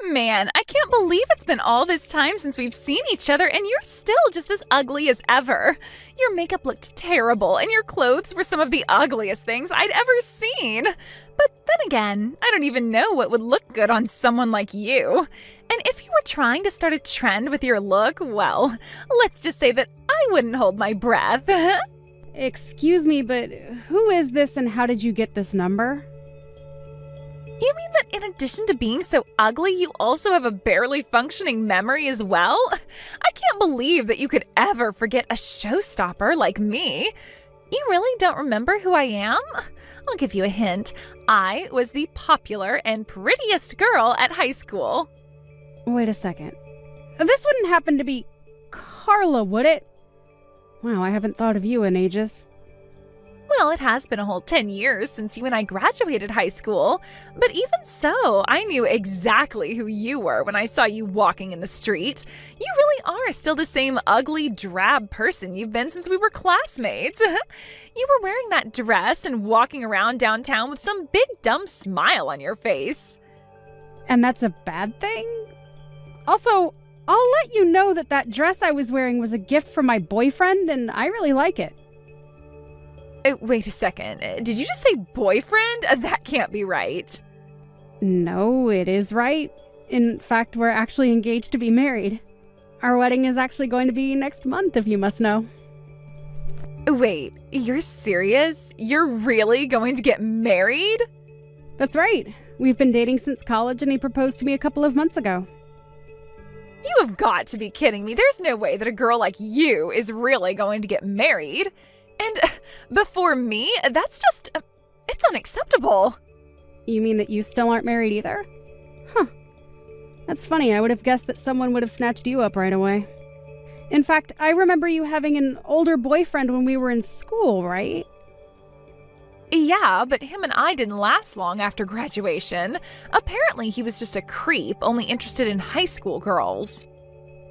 Man, I can't believe it's been all this time since we've seen each other and you're still just as ugly as ever. Your makeup looked terrible and your clothes were some of the ugliest things I'd ever seen. But then again, I don't even know what would look good on someone like you. And if you were trying to start a trend with your look, well, let's just say that I wouldn't hold my breath. Excuse me, but who is this and how did you get this number? You mean that in addition to being so ugly, you also have a barely functioning memory as well? I can't believe that you could ever forget a showstopper like me. You really don't remember who I am? I'll give you a hint. I was the popular and prettiest girl at high school. Wait a second. This wouldn't happen to be Carla, would it? Wow, I haven't thought of you in ages. Well, it has been a whole 10 years since you and I graduated high school. But even so, I knew exactly who you were when I saw you walking in the street. You really are still the same ugly, drab person you've been since we were classmates. You were wearing that dress and walking around downtown with some big dumb smile on your face. And that's a bad thing? Also, I'll let you know that that dress I was wearing was a gift from my boyfriend, and I really like it. Wait a second. Did you just say boyfriend? That can't be right. No, it is right. In fact, we're actually engaged to be married. Our wedding is actually going to be next month, if you must know. Wait, you're serious? You're really going to get married? That's right. We've been dating since college, and he proposed to me a couple of months ago. You have got to be kidding me. There's no way that a girl like you is really going to get married. And before me, that's just, it's unacceptable. You mean that you still aren't married either? Huh. That's funny. I would have guessed that someone would have snatched you up right away. In fact, I remember you having an older boyfriend when we were in school, right? Yeah, but him and I didn't last long after graduation. Apparently, he was just a creep, only interested in high school girls.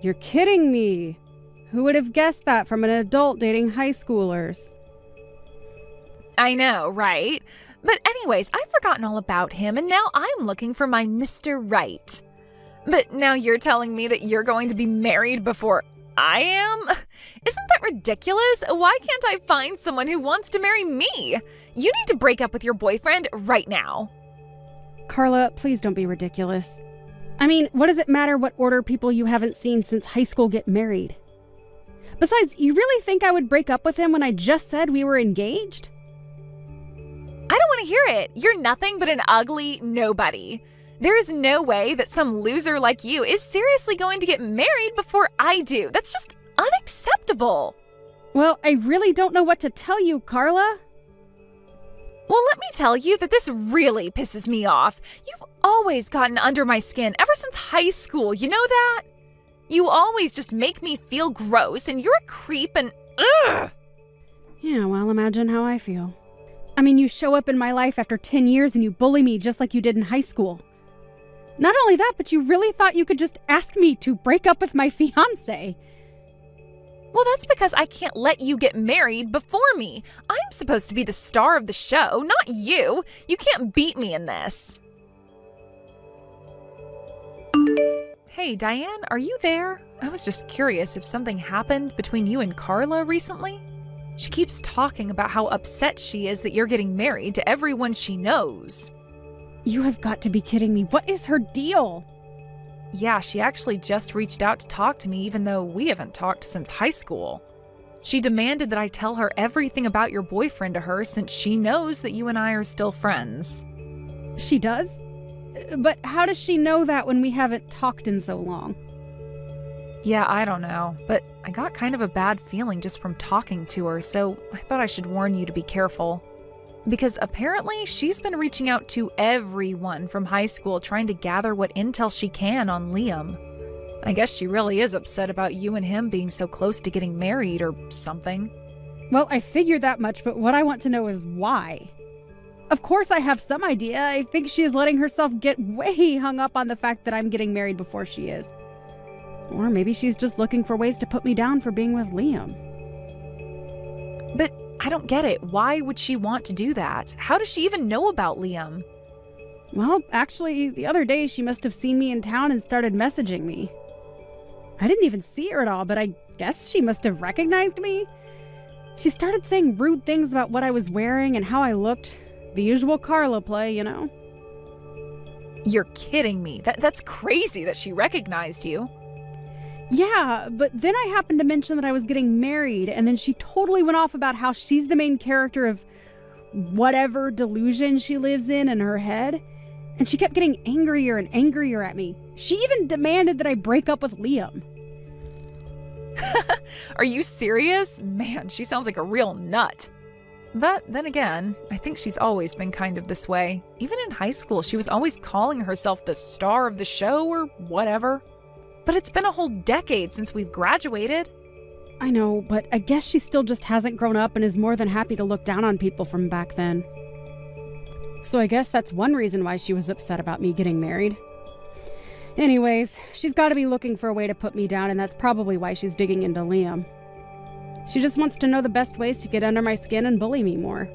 You're kidding me. Who would have guessed that from an adult dating high schoolers? I know, right? But anyways, I've forgotten all about him, and now I'm looking for my Mr. Right. But now you're telling me that you're going to be married before I am? Isn't that ridiculous? Why can't I find someone who wants to marry me? You need to break up with your boyfriend right now. Carla, please don't be ridiculous. I mean, what does it matter what order people you haven't seen since high school get married? Besides, you really think I would break up with him when I just said we were engaged? I don't want to hear it. You're nothing but an ugly nobody. There is no way that some loser like you is seriously going to get married before I do. That's just unacceptable. Well, I really don't know what to tell you, Carla. Well, let me tell you that this really pisses me off. You've always gotten under my skin ever since high school, you know that? You always just make me feel gross, and you're a creep, and ugh! Yeah, well, imagine how I feel. I mean, you show up in my life after 10 years and you bully me just like you did in high school. Not only that, but you really thought you could just ask me to break up with my fiancé. Well, that's because I can't let you get married before me. I'm supposed to be the star of the show, not you. You can't beat me in this. Hey, Diane, are you there? I was just curious if something happened between you and Carla recently. She keeps talking about how upset she is that you're getting married to everyone she knows. You have got to be kidding me. What is her deal? Yeah, she actually just reached out to talk to me even though we haven't talked since high school. She demanded that I tell her everything about your boyfriend to her since she knows that you and I are still friends. She does? But how does she know that when we haven't talked in so long? Yeah, I don't know, but I got kind of a bad feeling just from talking to her, so I thought I should warn you to be careful. Because apparently she's been reaching out to everyone from high school trying to gather what intel she can on Liam. I guess she really is upset about you and him being so close to getting married or something. Well, I figured that much, but what I want to know is why. Of course I have some idea. I think she is letting herself get way hung up on the fact that I'm getting married before she is. Or maybe she's just looking for ways to put me down for being with Liam. But I don't get it. Why would she want to do that? How does she even know about Liam? Well, actually, the other day she must have seen me in town and started messaging me. I didn't even see her at all, but I guess she must have recognized me. She started saying rude things about what I was wearing and how I looked. The usual Carla play, you know. You're kidding me. That's crazy that she recognized you. Yeah, but then I happened to mention that I was getting married, and then she totally went off about how she's the main character of whatever delusion she lives in her head. And she kept getting angrier and angrier at me. She even demanded that I break up with Liam. Are you serious? Man, she sounds like a real nut. But then again, I think she's always been kind of this way. Even in high school, she was always calling herself the star of the show or whatever. But it's been a whole decade since we've graduated. I know, but I guess she still just hasn't grown up and is more than happy to look down on people from back then. So I guess that's one reason why she was upset about me getting married. Anyways, she's got to be looking for a way to put me down, and that's probably why she's digging into Liam. She just wants to know the best ways to get under my skin and bully me more.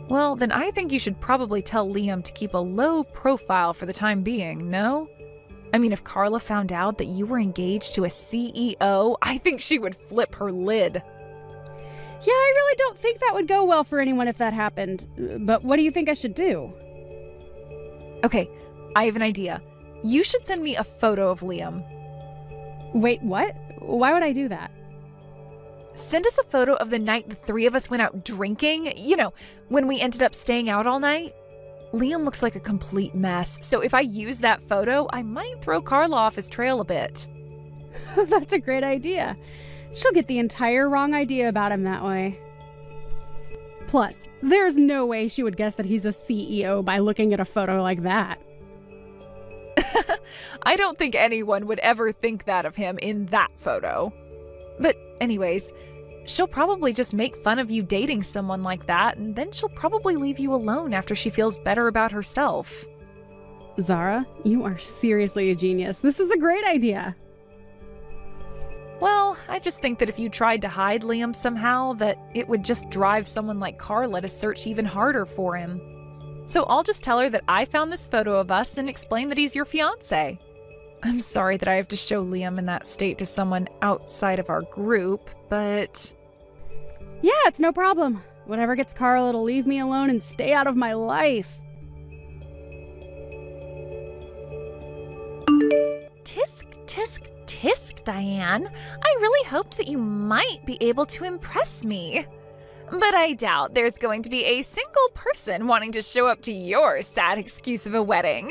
Well, then I think you should probably tell Liam to keep a low profile for the time being, no? I mean, if Carla found out that you were engaged to a CEO, I think she would flip her lid. Yeah, I really don't think that would go well for anyone if that happened. But what do you think I should do? Okay, I have an idea. You should send me a photo of Liam. Wait, what? Why would I do that? Send us a photo of the night the three of us went out drinking. You know, when we ended up staying out all night. Liam looks like a complete mess, so if I use that photo, I might throw Carla off his trail a bit. That's a great idea. She'll get the entire wrong idea about him that way. Plus, there's no way she would guess that he's a CEO by looking at a photo like that. I don't think anyone would ever think that of him in that photo. But anyways, she'll probably just make fun of you dating someone like that, and then she'll probably leave you alone after she feels better about herself. Zara, you are seriously a genius. This is a great idea. Well, I just think that if you tried to hide Liam somehow, that it would just drive someone like Carla to search even harder for him. So I'll just tell her that I found this photo of us and explain that he's your fiancé. I'm sorry that I have to show Liam in that state to someone outside of our group, but... Yeah, it's no problem. Whatever gets Carla to leave me alone and stay out of my life. Tisk, tisk, tisk, Diane. I really hoped that you might be able to impress me. But I doubt there's going to be a single person wanting to show up to your sad excuse of a wedding.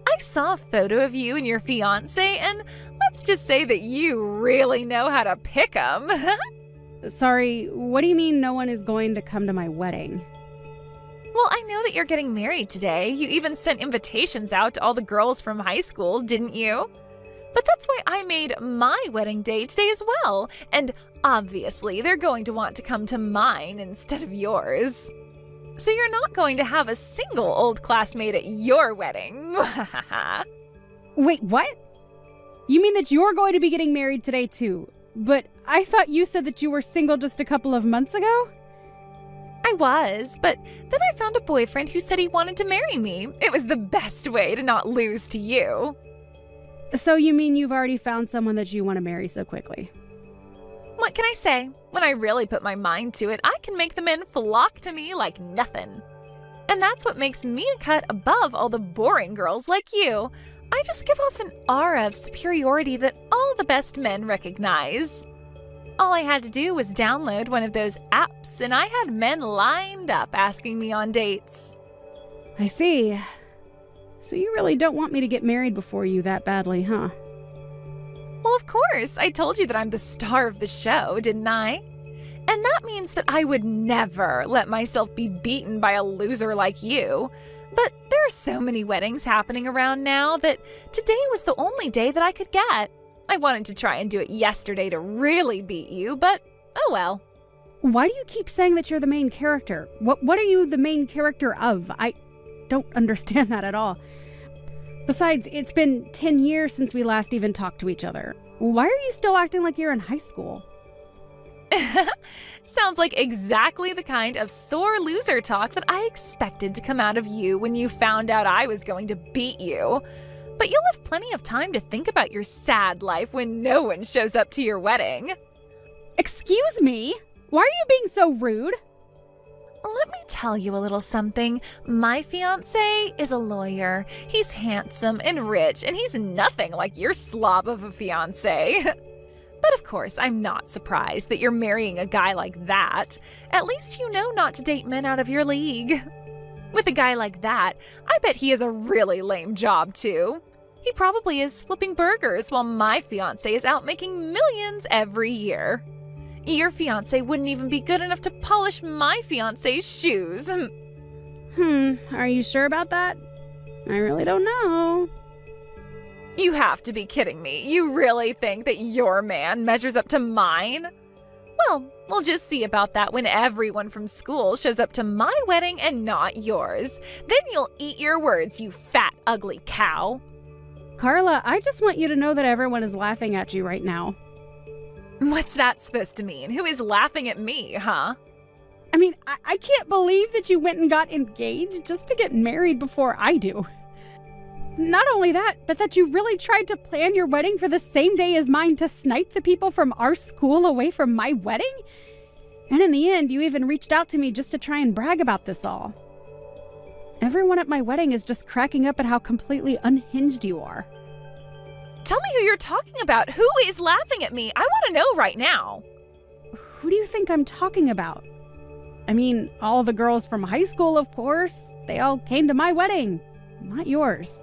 I saw a photo of you and your fiancé, and let's just say that you really know how to pick 'em. Sorry, what do you mean no one is going to come to my wedding? Well, I know that you're getting married today. You even sent invitations out to all the girls from high school, didn't you? But that's why I made my wedding day today as well. And obviously, they're going to want to come to mine instead of yours. So you're not going to have a single old classmate at your wedding. Wait, what? You mean that you're going to be getting married today too? But I thought you said that you were single just a couple of months ago? I was, but then I found a boyfriend who said he wanted to marry me. It was the best way to not lose to you. So you mean you've already found someone that you want to marry so quickly? What can I say? When I really put my mind to it, I can make the men flock to me like nothing. And that's what makes me a cut above all the boring girls like you. I just give off an aura of superiority that all the best men recognize. All I had to do was download one of those apps, and I had men lined up asking me on dates. I see. So you really don't want me to get married before you that badly, huh? Well, of course. I told you that I'm the star of the show, didn't I? And that means that I would never let myself be beaten by a loser like you. But there are so many weddings happening around now that today was the only day that I could get. I wanted to try and do it yesterday to really beat you, but oh well. Why do you keep saying that you're the main character? What are you the main character of? I don't understand that at all. Besides, it's been 10 years since we last even talked to each other. Why are you still acting like you're in high school? Sounds like exactly the kind of sore loser talk that I expected to come out of you when you found out I was going to beat you. But you'll have plenty of time to think about your sad life when no one shows up to your wedding. Excuse me? Why are you being so rude? Let me tell you a little something. My fiancé is a lawyer. He's handsome and rich, and he's nothing like your slob of a fiancé. But of course, I'm not surprised that you're marrying a guy like that. At least you know not to date men out of your league. With a guy like that, I bet he has a really lame job too. He probably is flipping burgers while my fiancé is out making millions every year. Your fiancé wouldn't even be good enough to polish my fiancé's shoes. Are you sure about that? I really don't know. You have to be kidding me. You really think that your man measures up to mine? Well, we'll just see about that when everyone from school shows up to my wedding and not yours. Then you'll eat your words, you fat, ugly cow. Carla, I just want you to know that everyone is laughing at you right now. What's that supposed to mean? Who is laughing at me, huh? I mean, I can't believe that you went and got engaged just to get married before I do. Not only that, but that you really tried to plan your wedding for the same day as mine to snipe the people from our school away from my wedding? And in the end, you even reached out to me just to try and brag about this all. Everyone at my wedding is just cracking up at how completely unhinged you are. Tell me who you're talking about. Who is laughing at me? I want to know right now. Who do you think I'm talking about? I mean, all the girls from high school, of course. They all came to my wedding, not yours.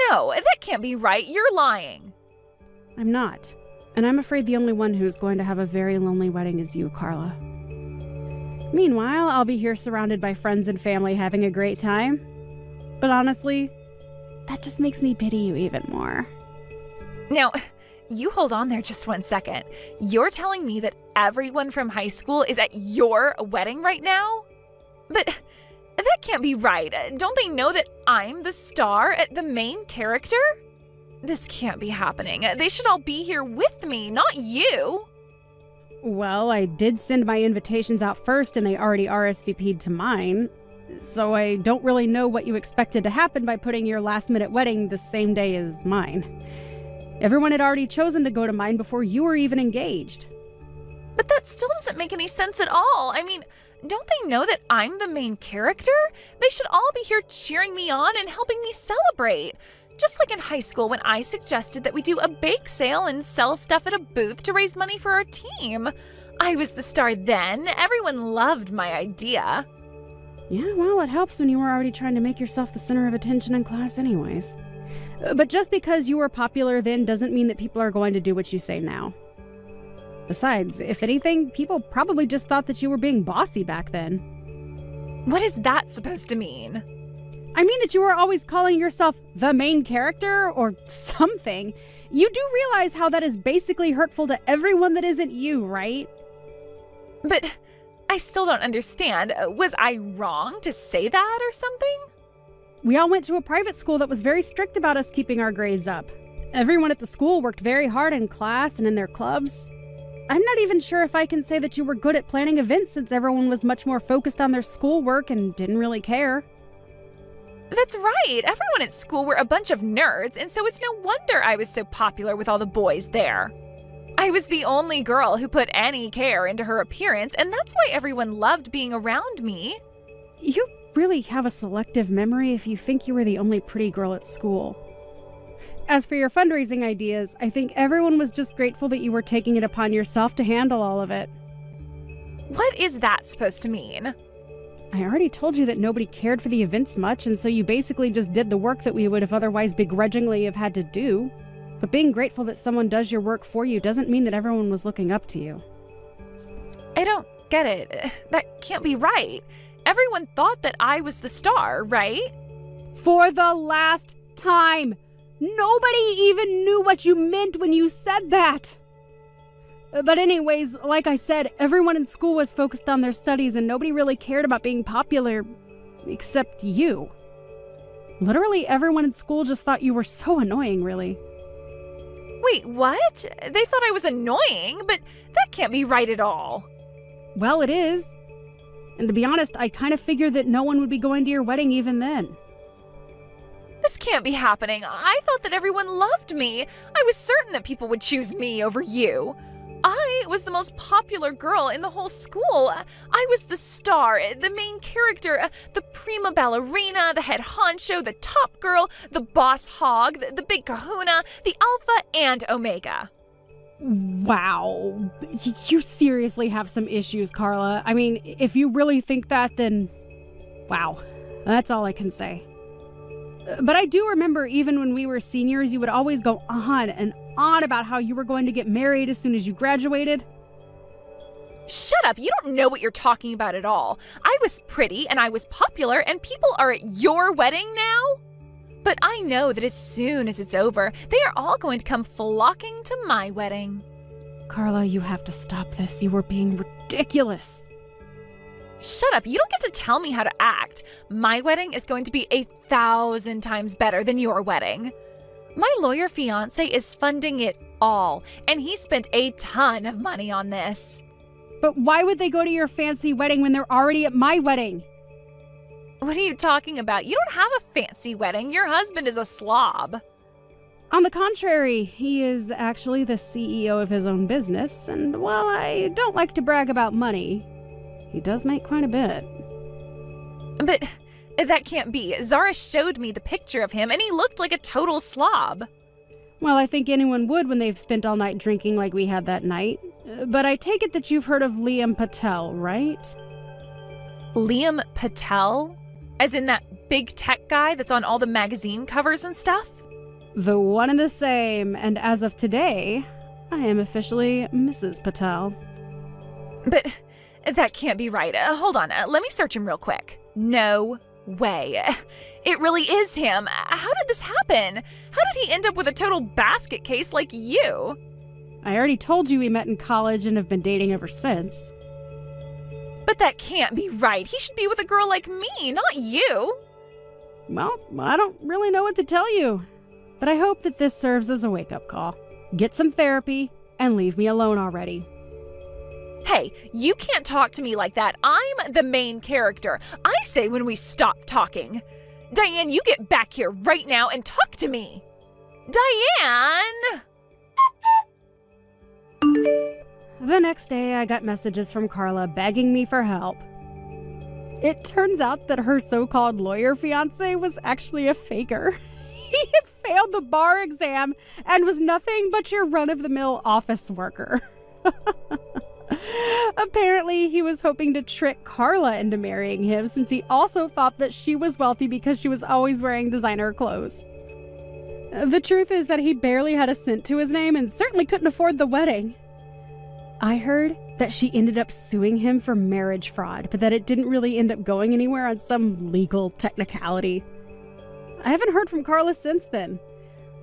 No, that can't be right. You're lying. I'm not. And I'm afraid the only one who's going to have a very lonely wedding is you, Carla. Meanwhile, I'll be here surrounded by friends and family having a great time. But honestly, that just makes me pity you even more. Now, you hold on there just 1 second. You're telling me that everyone from high school is at your wedding right now? But that can't be right. Don't they know that I'm the star, the main character? This can't be happening. They should all be here with me, not you. Well, I did send my invitations out first and they already RSVP'd to mine. So I don't really know what you expected to happen by putting your last-minute wedding the same day as mine. Everyone had already chosen to go to mine before you were even engaged. But that still doesn't make any sense at all. I mean, don't they know that I'm the main character? They should all be here cheering me on and helping me celebrate. Just like in high school when I suggested that we do a bake sale and sell stuff at a booth to raise money for our team. I was the star then. Everyone loved my idea. Yeah, well, it helps when you were already trying to make yourself the center of attention in class anyways. But just because you were popular then doesn't mean that people are going to do what you say now. Besides, if anything, people probably just thought that you were being bossy back then. What is that supposed to mean? I mean that you were always calling yourself the main character or something. You do realize how that is basically hurtful to everyone that isn't you, right? But I still don't understand. Was I wrong to say that or something? We all went to a private school that was very strict about us keeping our grades up. Everyone at the school worked very hard in class and in their clubs. I'm not even sure if I can say that you were good at planning events since everyone was much more focused on their schoolwork and didn't really care. That's right. Everyone at school were a bunch of nerds, and so it's no wonder I was so popular with all the boys there. I was the only girl who put any care into her appearance, and that's why everyone loved being around me. You really have a selective memory if you think you were the only pretty girl at school. As for your fundraising ideas, I think everyone was just grateful that you were taking it upon yourself to handle all of it. What is that supposed to mean? I already told you that nobody cared for the events much, and so you basically just did the work that we would have otherwise begrudgingly have had to do. But being grateful that someone does your work for you doesn't mean that everyone was looking up to you. I don't get it. That can't be right. Everyone thought that I was the star, right? For the last time! Nobody even knew what you meant when you said that! But anyways, like I said, everyone in school was focused on their studies and nobody really cared about being popular, except you. Literally everyone in school just thought you were so annoying, really. Wait, what? They thought I was annoying, but that can't be right at all. Well, it is. And to be honest, I kind of figured that no one would be going to your wedding even then. This can't be happening. I thought that everyone loved me. I was certain that people would choose me over you. I was the most popular girl in the whole school. I was the star, the main character, the prima ballerina, the head honcho, the top girl, the boss hog, the big kahuna, the alpha and omega. Wow. You seriously have some issues, Carla. I mean, if you really think that, then wow. That's all I can say. But I do remember even when we were seniors, you would always go on and on about how you were going to get married as soon as you graduated. Shut up, you don't know what you're talking about at all. I was pretty and I was popular and people are at your wedding now? But I know that as soon as it's over, they are all going to come flocking to my wedding. Carla, you have to stop this. You were being ridiculous. Shut up, you don't get to tell me how to act. My wedding is going to be 1,000 times better than your wedding. My lawyer fiance is funding it all, and he spent a ton of money on this. But why would they go to your fancy wedding when they're already at my wedding? What are you talking about? You don't have a fancy wedding. Your husband is a slob. On the contrary, he is actually the CEO of his own business, and while I don't like to brag about money, he does make quite a bit. But that can't be. Zara showed me the picture of him, and he looked like a total slob. Well, I think anyone would when they've spent all night drinking like we had that night. But I take it that you've heard of Liam Patel, right? Liam Patel? As in that big tech guy that's on all the magazine covers and stuff? The one and the same, and as of today, I am officially Mrs. Patel. But that can't be right. Hold on, let me search him real quick. No way. It really is him. How did this happen? How did he end up with a total basket case like you? I already told you we met in college and have been dating ever since. But that can't be right. He should be with a girl like me, not you. Well, I don't really know what to tell you. But I hope that this serves as a wake-up call. Get some therapy and leave me alone already. Hey, you can't talk to me like that. I'm the main character. I say when we stop talking. Diane, you get back here right now and talk to me. Diane! The next day, I got messages from Carla begging me for help. It turns out that her so-called lawyer fiance was actually a faker. He had failed the bar exam and was nothing but your run-of-the-mill office worker. Apparently, he was hoping to trick Carla into marrying him since he also thought that she was wealthy because she was always wearing designer clothes. The truth is that he barely had a cent to his name and certainly couldn't afford the wedding. I heard that she ended up suing him for marriage fraud, but that it didn't really end up going anywhere on some legal technicality. I haven't heard from Carla since then.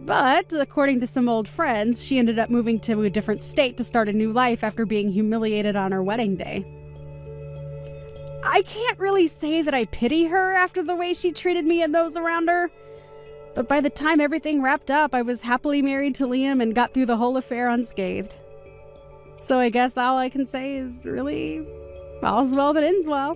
But, according to some old friends, she ended up moving to a different state to start a new life after being humiliated on her wedding day. I can't really say that I pity her after the way she treated me and those around her. But by the time everything wrapped up, I was happily married to Liam and got through the whole affair unscathed. So I guess all I can say is really, all's well that ends well.